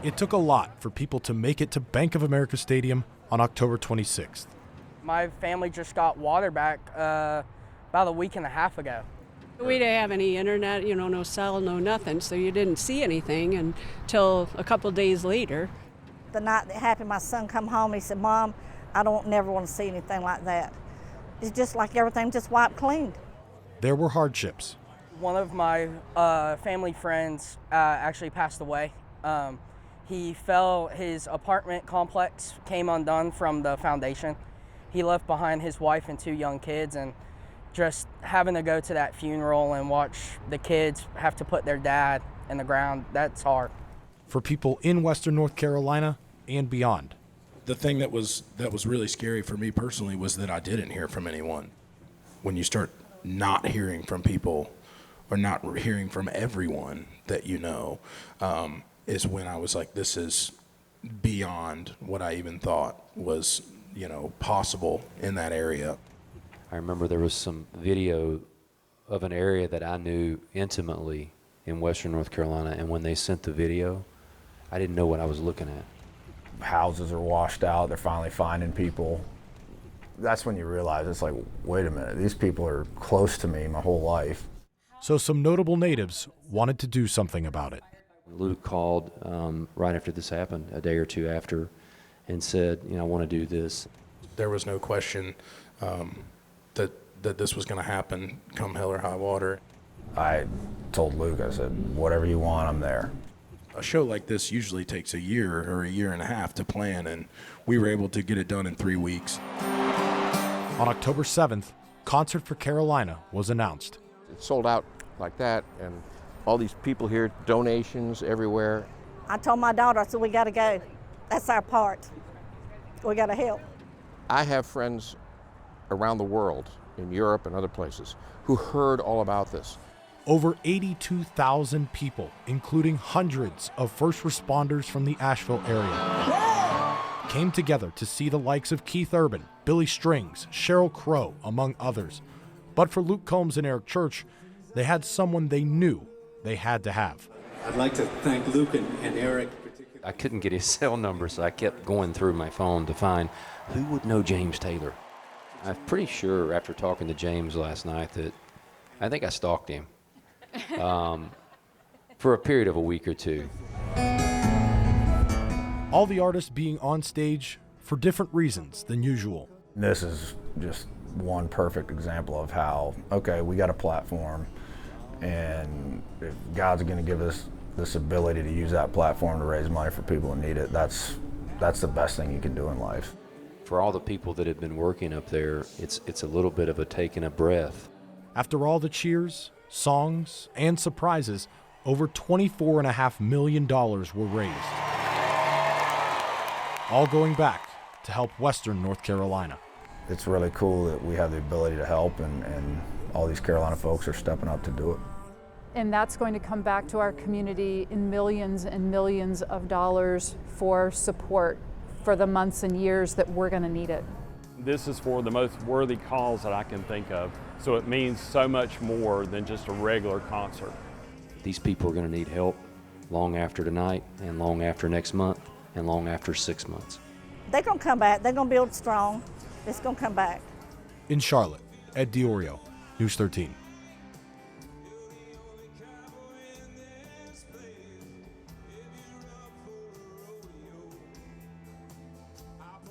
It took a lot for people to make it to Bank of America Stadium on October 26th. My family just got water back about a week and a half ago. We didn't have any internet, no cell, no nothing, so you didn't see anything until a couple days later. The night that happened, my son come home and he said, "Mom, I don't never want to see anything like that." It's just like everything just wiped clean. There were hardships. One of my family friends actually passed away. He fell, his apartment complex came undone from the foundation. He left behind his wife and 2 young kids, and just having to go to that funeral and watch the kids have to put their dad in the ground, that's hard. For people in Western North Carolina and beyond. The thing that was really scary for me personally was that I didn't hear from anyone. When you start not hearing from people or not hearing from everyone that you know, is when I was like, this is beyond what I even thought was, possible in that area. I remember there was some video of an area that I knew intimately in Western North Carolina, and when they sent the video, I didn't know what I was looking at. Houses are washed out, they're finally finding people. That's when you realize, it's like, wait a minute, these people are close to me my whole life. So some notable natives wanted to do something about it. Luke called right after this happened, a day or two after, and said, I want to do this. There was no question that this was going to happen come hell or high water. I told Luke, I said, whatever you want, I'm there. A show like this usually takes a year or a year and a half to plan, and we were able to get it done in 3 weeks. On October 7th, Concert for Carolina was announced. It sold out like that, and all these people here, donations everywhere. I told my daughter, I said, "We got to go. That's our part. We got to help." I have friends around the world, in Europe and other places, who heard all about this. Over 82,000 people, including hundreds of first responders from the Asheville area, came together to see the likes of Keith Urban, Billy Strings, Sheryl Crow, among others. But for Luke Combs and Eric Church, they had someone they knew they had to have. I'd like to thank Luke and Eric. I couldn't get his cell number, so I kept going through my phone to find who would know James Taylor. I'm pretty sure after talking to James last night that I think I stalked him for a period of a week or two. All the artists being on stage for different reasons than usual. This is just one perfect example of how, okay, we got a platform, and if God's going to give us this ability to use that platform to raise money for people who need it, that's the best thing you can do in life. For all the people that have been working up there, it's a little bit of a taking a breath. After all the cheers, songs, and surprises, over $24.5 million were raised. All going back to help Western North Carolina. It's really cool that we have the ability to help, and all these Carolina folks are stepping up to do it. And that's going to come back to our community in millions and millions of dollars for support for the months and years that we're going to need it. This is for the most worthy cause that I can think of, so it means so much more than just a regular concert. These people are going to need help long after tonight, and long after next month, and long after 6 months. They're going to come back. They're going to build strong. It's going to come back. In Charlotte, Ed Diorio, News 13.